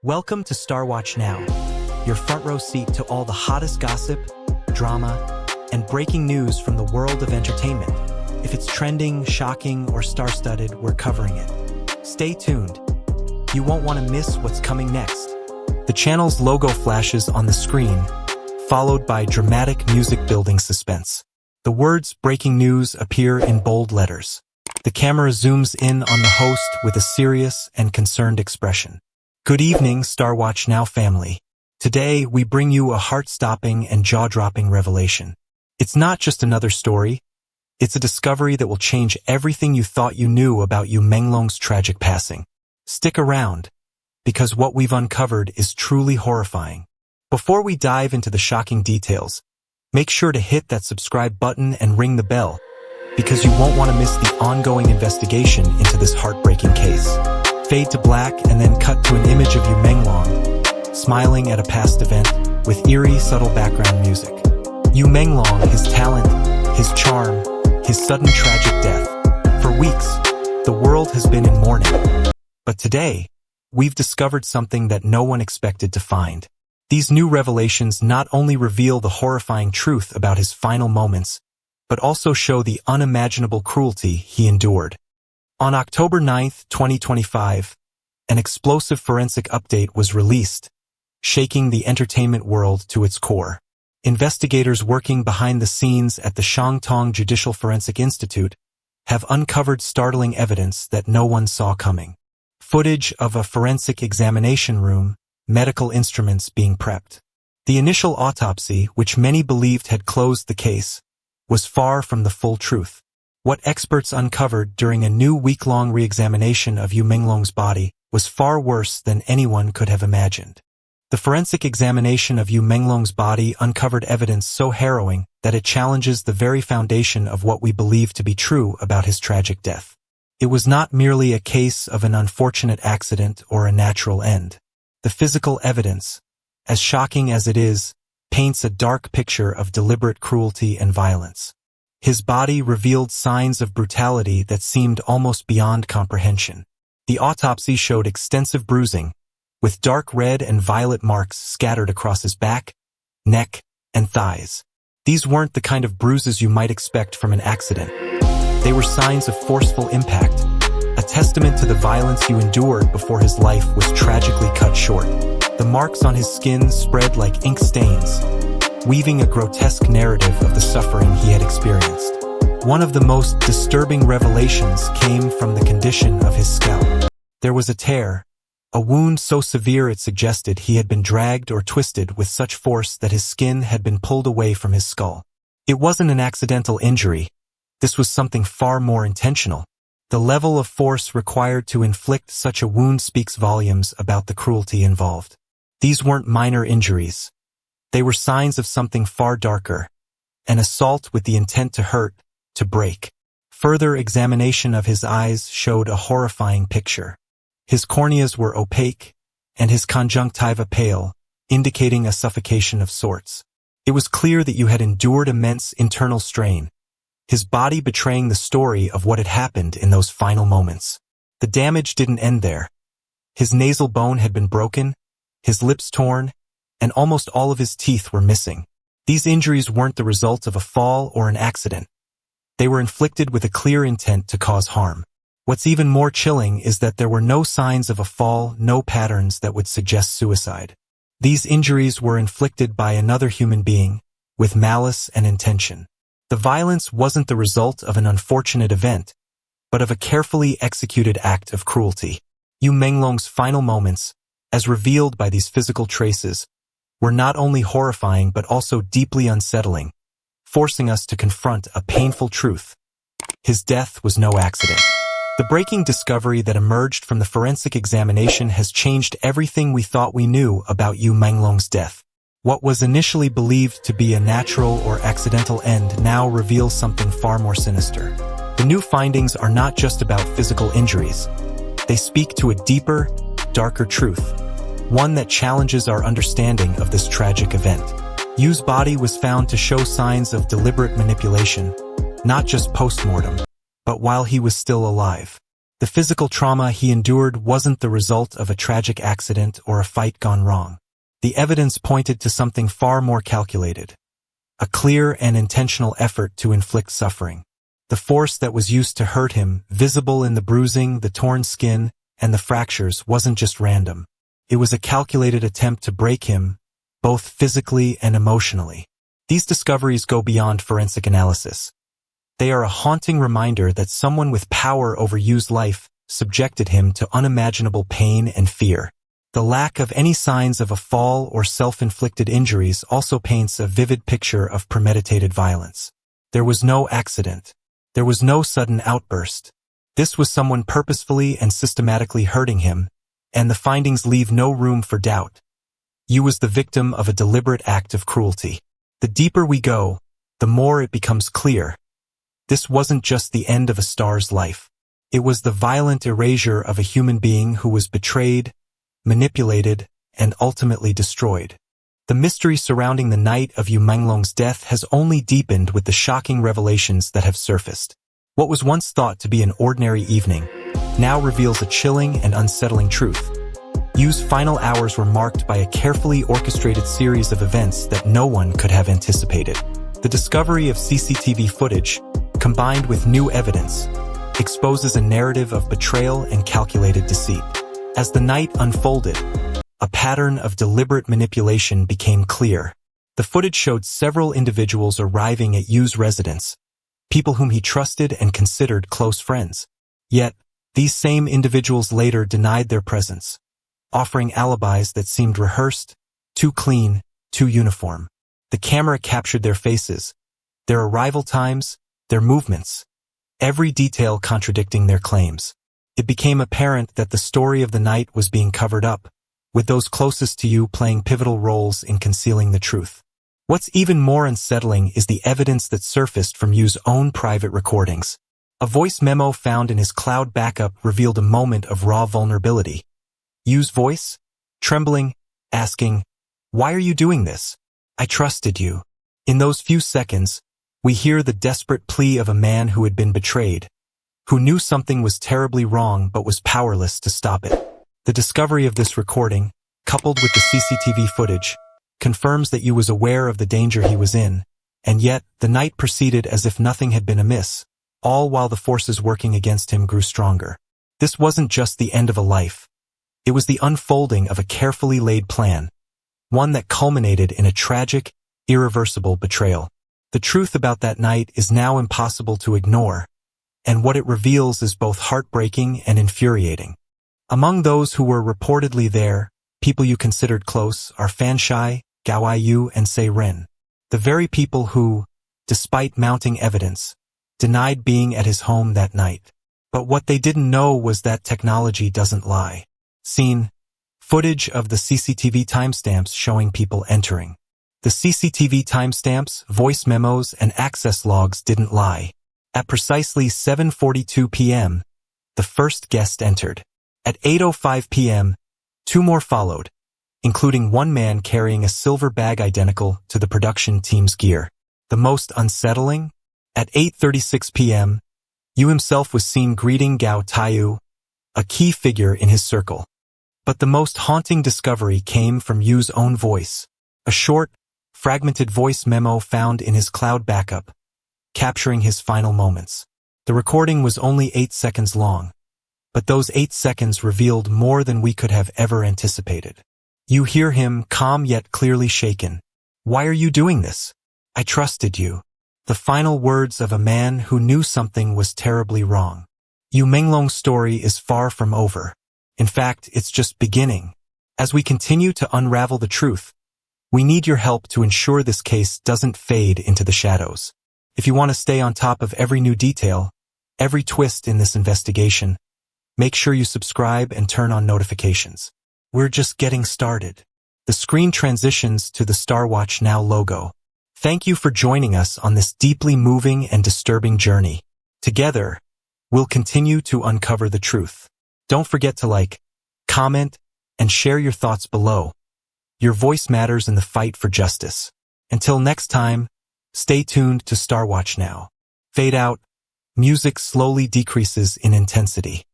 Welcome to Star Watch Now, your front row seat to all the hottest gossip, drama, and breaking news from the world of entertainment. If it's trending, shocking, or star-studded, we're covering it. Stay tuned. You won't want to miss what's coming next. The channel's logo flashes on the screen, followed by dramatic music building suspense. The words "breaking news" appear in bold letters. The camera zooms in on the host with a serious and concerned expression. Good evening, Star Watch Now family. Today, we bring you a heart-stopping and jaw-dropping revelation. It's not just another story. It's a discovery that will change everything you thought you knew about Menglong's tragic passing. Stick around, because what we've uncovered is truly horrifying. Before we dive into the shocking details, make sure to hit that subscribe button and ring the bell, because you won't want to miss the ongoing investigation into this heartbreaking case. Fade to black and then cut to an image of Menglong, smiling at a past event with eerie, subtle background music. Menglong, his talent, his charm, his sudden tragic death. For weeks, the world has been in mourning. But today, we've discovered something that no one expected to find. These new revelations not only reveal the horrifying truth about his final moments, but also show the unimaginable cruelty he endured. On October 9, 2025, an explosive forensic update was released, shaking the entertainment world to its core. Investigators working behind the scenes at the Shanghai Judicial Forensic Institute have uncovered startling evidence that no one saw coming. Footage of a forensic examination room, medical instruments being prepped. The initial autopsy, which many believed had closed the case, was far from the full truth. What experts uncovered during a new week-long re-examination of Menglong's body was far worse than anyone could have imagined. The forensic examination of Menglong's body uncovered evidence so harrowing that it challenges the very foundation of what we believe to be true about his tragic death. It was not merely a case of an unfortunate accident or a natural end. The physical evidence, as shocking as it is, paints a dark picture of deliberate cruelty and violence. His body revealed signs of brutality that seemed almost beyond comprehension. The autopsy showed extensive bruising, with dark red and violet marks scattered across his back, neck, and thighs. These weren't the kind of bruises you might expect from an accident. They were signs of forceful impact, a testament to the violence he endured before his life was tragically cut short. The marks on his skin spread like ink stains, weaving a grotesque narrative of the suffering he had experienced. One of the most disturbing revelations came from the condition of his scalp. There was a tear, a wound so severe it suggested he had been dragged or twisted with such force that his skin had been pulled away from his skull. It wasn't an accidental injury. This was something far more intentional. The level of force required to inflict such a wound speaks volumes about the cruelty involved. These weren't minor injuries. They were signs of something far darker, an assault with the intent to hurt, to break. Further examination of his eyes showed a horrifying picture. His corneas were opaque, and his conjunctiva pale, indicating a suffocation of sorts. It was clear that you had endured immense internal strain, his body betraying the story of what had happened in those final moments. The damage didn't end there. His nasal bone had been broken, his lips torn, and almost all of his teeth were missing. These injuries weren't the result of a fall or an accident. They were inflicted with a clear intent to cause harm. What's even more chilling is that there were no signs of a fall, no patterns that would suggest suicide. These injuries were inflicted by another human being, with malice and intention. The violence wasn't the result of an unfortunate event, but of a carefully executed act of cruelty. Menglong's final moments, as revealed by these physical traces, were not only horrifying but also deeply unsettling, forcing us to confront a painful truth. His death was no accident. The breaking discovery that emerged from the forensic examination has changed everything we thought we knew about Menglong's death. What was initially believed to be a natural or accidental end now reveals something far more sinister. The new findings are not just about physical injuries. They speak to a deeper, darker truth, one that challenges our understanding of this tragic event. Yu's body was found to show signs of deliberate manipulation, not just post-mortem, but while he was still alive. The physical trauma he endured wasn't the result of a tragic accident or a fight gone wrong. The evidence pointed to something far more calculated. A clear and intentional effort to inflict suffering. The force that was used to hurt him, visible in the bruising, the torn skin, and the fractures, wasn't just random. It was a calculated attempt to break him, both physically and emotionally. These discoveries go beyond forensic analysis. They are a haunting reminder that someone with power over Yu's life subjected him to unimaginable pain and fear. The lack of any signs of a fall or self-inflicted injuries also paints a vivid picture of premeditated violence. There was no accident. There was no sudden outburst. This was someone purposefully and systematically hurting him, and the findings leave no room for doubt. Yu was the victim of a deliberate act of cruelty. The deeper we go, the more it becomes clear. This wasn't just the end of a star's life. It was the violent erasure of a human being who was betrayed, manipulated, and ultimately destroyed. The mystery surrounding the night of Yu Menglong's death has only deepened with the shocking revelations that have surfaced. What was once thought to be an ordinary evening now reveals a chilling and unsettling truth. Yu's final hours were marked by a carefully orchestrated series of events that no one could have anticipated. The discovery of CCTV footage, combined with new evidence, exposes a narrative of betrayal and calculated deceit. As the night unfolded, a pattern of deliberate manipulation became clear. The footage showed several individuals arriving at Yu's residence, people whom he trusted and considered close friends. Yet, these same individuals later denied their presence, offering alibis that seemed rehearsed, too clean, too uniform. The camera captured their faces, their arrival times, their movements, every detail contradicting their claims. It became apparent that the story of the night was being covered up, with those closest to Yu playing pivotal roles in concealing the truth. What's even more unsettling is the evidence that surfaced from Yu's own private recordings. A voice memo found in his cloud backup revealed a moment of raw vulnerability. Yu's voice, trembling, asking, "Why are you doing this? I trusted you." In those few seconds, we hear the desperate plea of a man who had been betrayed, who knew something was terribly wrong but was powerless to stop it. The discovery of this recording, coupled with the CCTV footage, confirms that Yu was aware of the danger he was in, and yet the night proceeded as if nothing had been amiss, all while the forces working against him grew stronger. This wasn't just the end of a life. It was the unfolding of a carefully laid plan, one that culminated in a tragic, irreversible betrayal. The truth about that night is now impossible to ignore, and what it reveals is both heartbreaking and infuriating. Among those who were reportedly there, people you considered close are Fanshai, Gao Yu, and Se Ren. The very people who, despite mounting evidence, denied being at his home that night. But what they didn't know was that technology doesn't lie. Seen footage of the CCTV timestamps showing people entering. The CCTV timestamps, voice memos, and access logs didn't lie. At precisely 7:42 p.m., the first guest entered. At 8:05 p.m., two more followed, including one man carrying a silver bag identical to the production team's gear. The most unsettling? At 8:36 p.m., Yu himself was seen greeting Gao Taiyu, a key figure in his circle. But the most haunting discovery came from Yu's own voice, a short, fragmented voice memo found in his cloud backup, capturing his final moments. The recording was only 8 seconds long, but those 8 seconds revealed more than we could have ever anticipated. You hear him, calm yet clearly shaken. "Why are you doing this? I trusted you." The final words of a man who knew something was terribly wrong. Yu Menglong's story is far from over. In fact, it's just beginning. As we continue to unravel the truth, we need your help to ensure this case doesn't fade into the shadows. If you want to stay on top of every new detail, every twist in this investigation, make sure you subscribe and turn on notifications. We're just getting started. The screen transitions to the Star Watch Now logo. Thank you for joining us on this deeply moving and disturbing journey. Together, we'll continue to uncover the truth. Don't forget to like, comment, and share your thoughts below. Your voice matters in the fight for justice. Until next time, stay tuned to Star Watch Now. Fade out. Music slowly decreases in intensity.